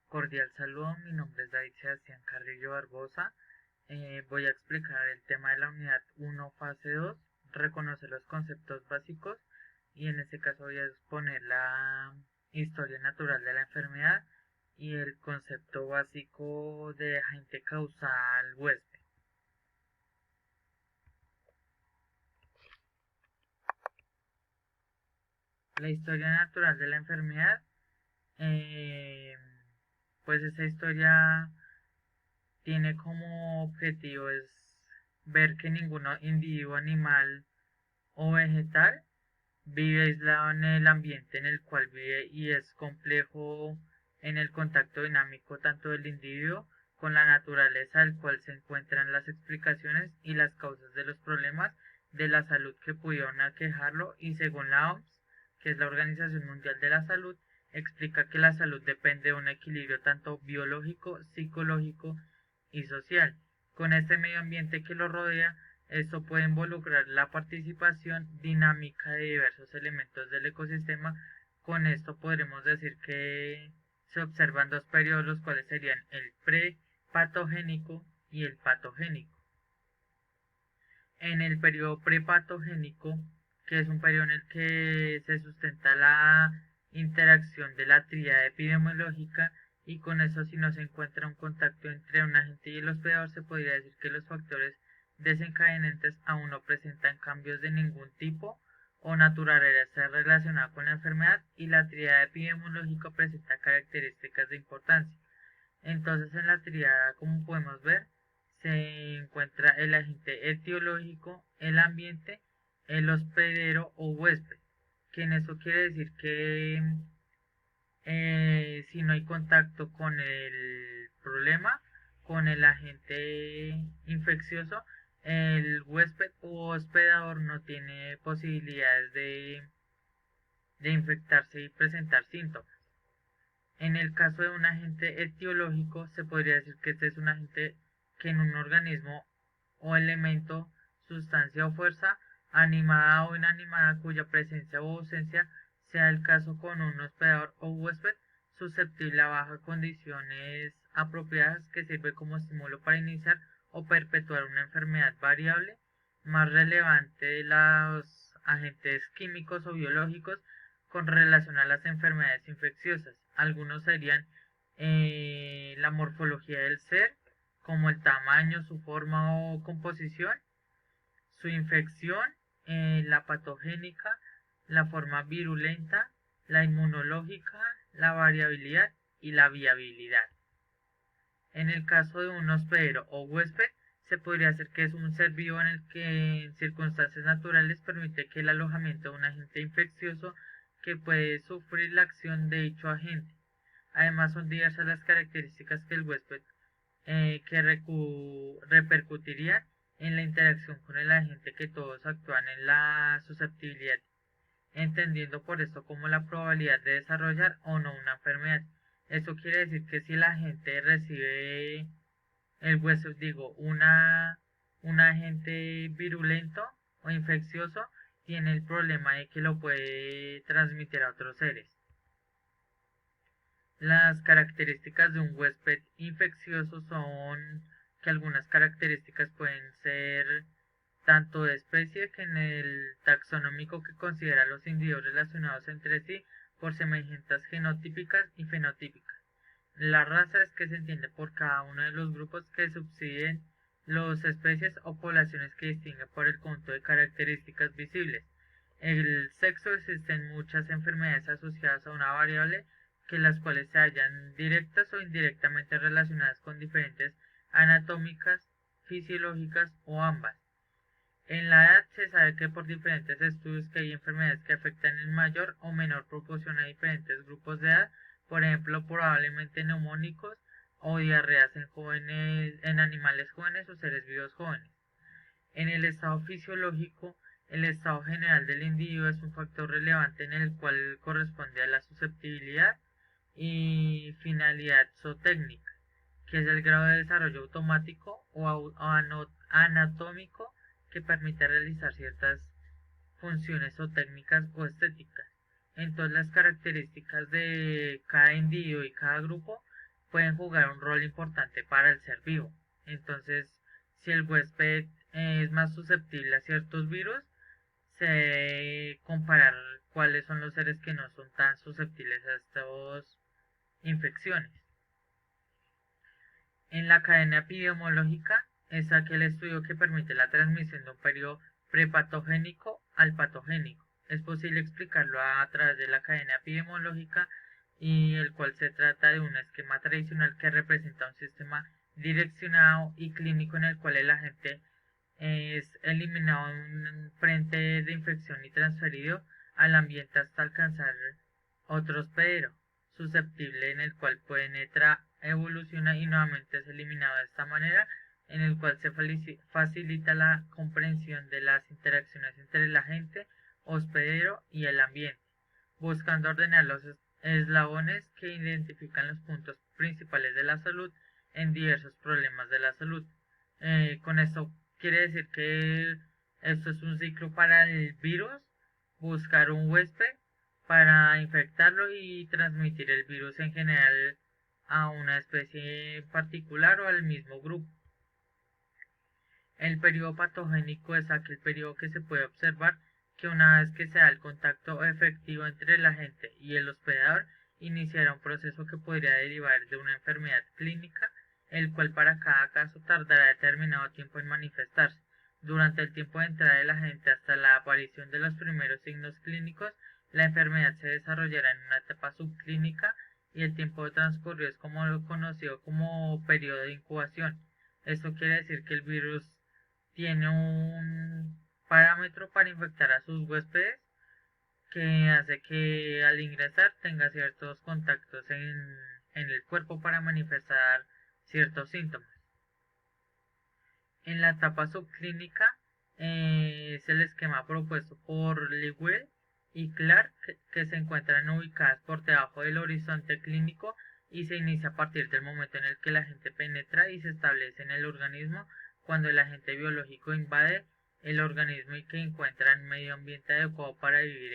Cordial saludo, mi nombre es David Sebastián Carrillo Barbosa. Voy a explicar el tema de la unidad 1, fase 2, reconocer los conceptos básicos, y en este caso voy a exponer la historia natural de la enfermedad y el concepto básico de agente causal huésped. La historia natural de la enfermedad, eh, pues esa historia tiene como objetivo es ver que ningún individuo animal o vegetal vive aislado en el ambiente en el cual vive y es complejo en el contacto dinámico tanto del individuo con la naturaleza, al cual se encuentran las explicaciones y las causas de los problemas de la salud que pudieron aquejarlo, y según la OMS, que es la Organización Mundial de la Salud, explica que la salud depende de un equilibrio tanto biológico, psicológico y social. Con este medio ambiente que lo rodea, esto puede involucrar la participación dinámica de diversos elementos del ecosistema. Con esto podremos decir que se observan dos periodos, los cuales serían el prepatogénico y el patogénico. En el periodo prepatogénico, que es un periodo en el que se sustenta la interacción de la tríada epidemiológica, y con eso, si no se encuentra un contacto entre un agente y el hospedador, se podría decir que los factores desencadenantes aún no presentan cambios de ningún tipo o naturaleza relacionada con la enfermedad, y la tríada epidemiológica presenta características de importancia. Entonces, en la tríada, como podemos ver, se encuentra el agente etiológico, el ambiente, el hospedero o huésped, que en eso quiere decir que si no hay contacto con el problema, con el agente infeccioso, el huésped u hospedador no tiene posibilidades de infectarse y presentar síntomas. En el caso de un agente etiológico, se podría decir que este es un agente que en un organismo o elemento, sustancia o fuerza, animada o inanimada, cuya presencia o ausencia sea el caso con un hospedador o huésped susceptible a bajas condiciones apropiadas, que sirve como estímulo para iniciar o perpetuar una enfermedad variable. Más relevante de los agentes químicos o biológicos con relación a las enfermedades infecciosas. Algunos serían la morfología del ser, como el tamaño, su forma o composición, su infección, la patogénica, la forma virulenta, la inmunológica, la variabilidad y la viabilidad. En el caso de un hospedero o huésped, se podría hacer que es un ser vivo en el que en circunstancias naturales permite que el alojamiento de un agente infeccioso que puede sufrir la acción de dicho agente. Además, son diversas las características que el huésped que repercutirían en la interacción con el agente, que todos actúan en la susceptibilidad, entendiendo por esto como la probabilidad de desarrollar o no una enfermedad. Eso quiere decir que si la gente recibe el hueso, digo, un agente virulento o infeccioso, tiene el problema de que lo puede transmitir a otros seres. Las características de un huésped infeccioso son que algunas características pueden ser tanto de especie, que en el taxonómico, que considera a los individuos relacionados entre sí por semejanzas genotípicas y fenotípicas. La raza es que se entiende por cada uno de los grupos que subsiden las especies o poblaciones que distinguen por el conjunto de características visibles. El sexo: existen muchas enfermedades asociadas a una variable, que las cuales se hallan directas o indirectamente relacionadas con diferentes anatómicas, fisiológicas o ambas. En la edad, se sabe que por diferentes estudios que hay enfermedades que afectan en mayor o menor proporción a diferentes grupos de edad, por ejemplo, probablemente neumónicos o diarreas en jóvenes, en animales jóvenes o seres vivos jóvenes. En el estado fisiológico, el estado general del individuo es un factor relevante en el cual corresponde a la susceptibilidad y finalidad zootécnica, que es el grado de desarrollo automático o anatómico que permite realizar ciertas funciones o técnicas o estéticas. Entonces, las características de cada individuo y cada grupo pueden jugar un rol importante para el ser vivo. Entonces, si el huésped es más susceptible a ciertos virus, se debe comparar cuáles son los seres que no son tan susceptibles a estas infecciones. En la cadena epidemiológica es aquel estudio que permite la transmisión de un periodo prepatogénico al patogénico. Es posible explicarlo a través de la cadena epidemiológica, y el cual se trata de un esquema tradicional que representa un sistema direccionado y clínico en el cual el agente es eliminado en un frente de infección y transferido al ambiente hasta alcanzar otro hospedero susceptible, en el cual penetra, evoluciona y nuevamente es eliminado de esta manera, en el cual se facilita la comprensión de las interacciones entre el agente hospedero y el ambiente, buscando ordenar los eslabones que identifican los puntos principales de la salud en diversos problemas de la salud. Con esto quiere decir que esto es un ciclo para el virus, buscar un huésped para infectarlo y transmitir el virus en general a una especie particular o al mismo grupo. El periodo patogénico es aquel periodo que se puede observar que una vez que se da el contacto efectivo entre el agente y el hospedador, iniciará un proceso que podría derivar de una enfermedad clínica, el cual para cada caso tardará determinado tiempo en manifestarse. Durante el tiempo de entrada del agente hasta la aparición de los primeros signos clínicos, la enfermedad se desarrollará en una etapa subclínica, y el tiempo transcurrido es como lo conocido como periodo de incubación. Esto quiere decir que el virus tiene un parámetro para infectar a sus huéspedes, que hace que al ingresar tenga ciertos contactos en el cuerpo para manifestar ciertos síntomas. En la etapa subclínica es el esquema propuesto por Lewell y Clark, que se encuentran ubicadas por debajo del horizonte clínico y se inicia a partir del momento en el que el agente penetra y se establece en el organismo, cuando el agente biológico invade el organismo y que encuentra un medio ambiente adecuado para vivir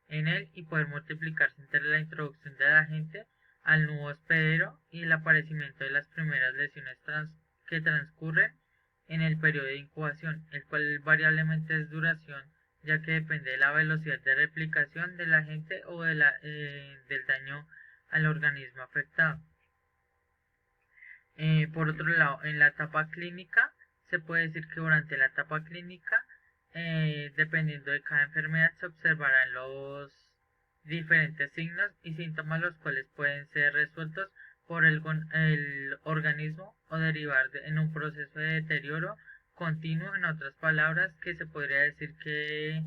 en él y poder multiplicarse entre la introducción del agente al nuevo hospedero y el aparecimiento de las primeras lesiones que transcurren en el periodo de incubación, el cual variablemente es duración, ya que depende de la velocidad de replicación del agente o del daño al organismo afectado. Por otro lado, en la etapa clínica, se puede decir que durante la etapa clínica, dependiendo de cada enfermedad, se observarán los diferentes signos y síntomas, los cuales pueden ser resueltos por el organismo o derivar en un proceso de deterioro continuo. En otras palabras, que se podría decir que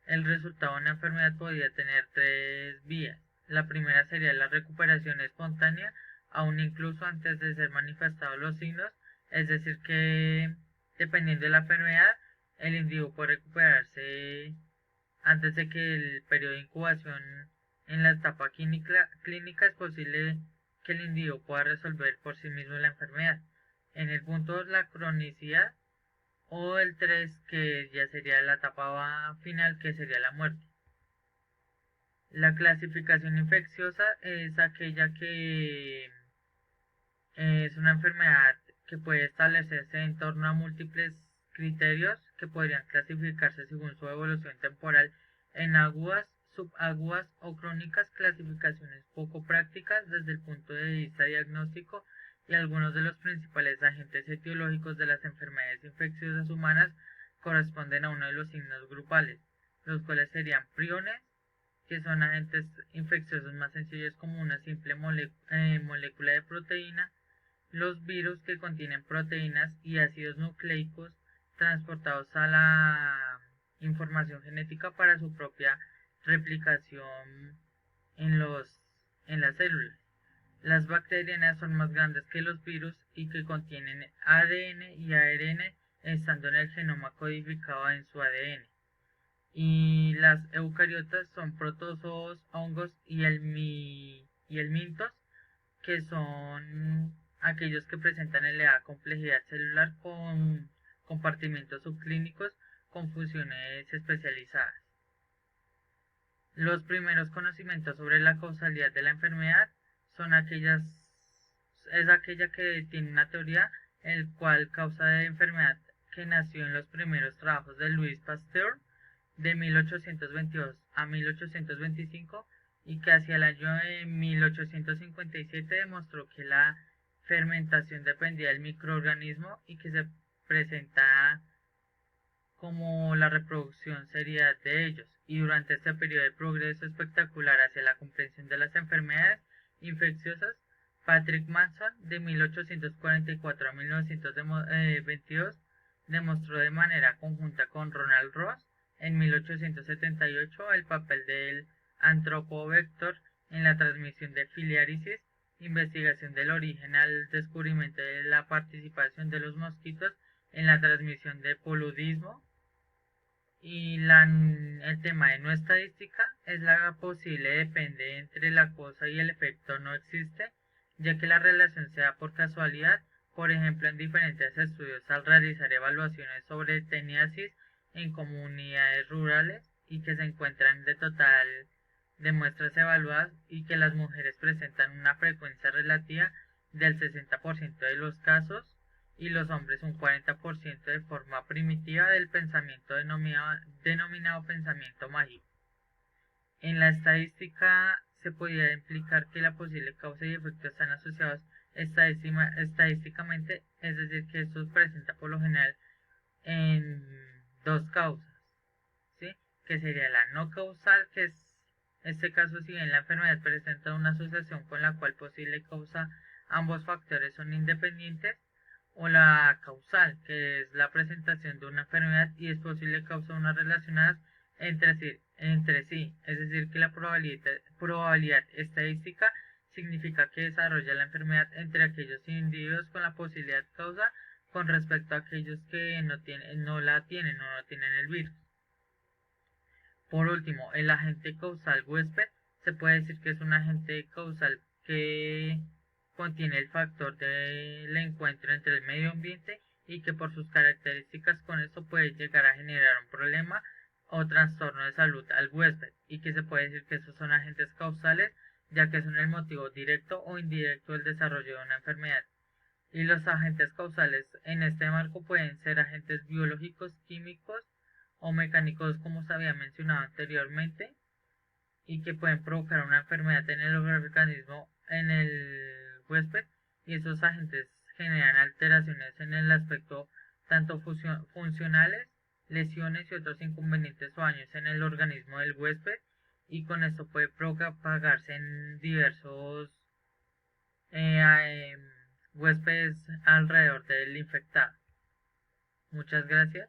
el resultado de una enfermedad podría tener tres vías. La primera sería la recuperación espontánea, aún incluso antes de ser manifestados los signos, es decir que dependiendo de la enfermedad, el individuo puede recuperarse antes de que el periodo de incubación. En la etapa clínica es posible que el individuo pueda resolver por sí mismo la enfermedad. En el punto 2, la cronicidad, o el 3, que ya sería la etapa final, que sería la muerte. La clasificación infecciosa es aquella que es una enfermedad que puede establecerse en torno a múltiples criterios que podrían clasificarse según su evolución temporal en agudas, subagudas o crónicas, clasificaciones poco prácticas desde el punto de vista diagnóstico, y algunos de los principales agentes etiológicos de las enfermedades infecciosas humanas corresponden a uno de los signos grupales, los cuales serían priones, que son agentes infecciosos más sencillos como una simple molécula de proteína; los virus, que contienen proteínas y ácidos nucleicos transportados a la información genética para su propia replicación en las células. Las bacterianas son más grandes que los virus y que contienen ADN y ARN, estando en el genoma codificado en su ADN. Y las eucariotas son protozoos, hongos y helmintos, que son aquellos que presentan elevada complejidad celular con compartimentos subclínicos con funciones especializadas. Los primeros conocimientos sobre la causalidad de la enfermedad es aquella que tiene una teoría el cual causa de enfermedad que nació en los primeros trabajos de Louis Pasteur de 1822 a 1825 y que hacia el año de 1857 demostró que la fermentación dependía del microorganismo y que se presenta como la reproducción seriedad de ellos, y durante este periodo de progreso espectacular hacia la comprensión de las enfermedades infecciosas, Patrick Manson, de 1844 a 1922, demostró de manera conjunta con Ronald Ross, en 1878, el papel del antropovector en la transmisión de filiariasis, investigación del origen al descubrimiento de la participación de los mosquitos en la transmisión de paludismo, y el tema de no estadística es la posible depende entre la cosa y el efecto no existe, ya que la relación se da por casualidad, por ejemplo en diferentes estudios al realizar evaluaciones sobre teniasis en comunidades rurales y que se encuentran de total de muestras evaluadas y que las mujeres presentan una frecuencia relativa del 60% de los casos y los hombres un 40% de forma primitiva del pensamiento denominado pensamiento mágico. En la estadística se podría implicar que la posible causa y efecto están asociados estadísticamente, es decir, que esto se presenta por lo general en dos causas, ¿sí? Que sería la no causal, que es este caso si bien la enfermedad presenta una asociación con la cual posible causa ambos factores son independientes, o la causal, que es la presentación de una enfermedad y es posible causa unas relacionadas entre sí, es decir, que la probabilidad estadística significa que desarrolla la enfermedad entre aquellos individuos con la posibilidad causa con respecto a aquellos que no la tienen o no tienen el virus. Por último, el agente causal huésped se puede decir que es un agente causal que contiene el factor del encuentro entre el medio ambiente y que por sus características con esto puede llegar a generar un problema o trastorno de salud al huésped, y que se puede decir que esos son agentes causales ya que son el motivo directo o indirecto del desarrollo de una enfermedad. Y los agentes causales en este marco pueden ser agentes biológicos, químicos o mecánicos como se había mencionado anteriormente y que pueden provocar una enfermedad en el organismo en el huésped, y esos agentes generan alteraciones en el aspecto tanto funcionales, lesiones y otros inconvenientes o daños en el organismo del huésped, y con esto puede propagarse en diversos huéspedes alrededor del infectado. Muchas gracias.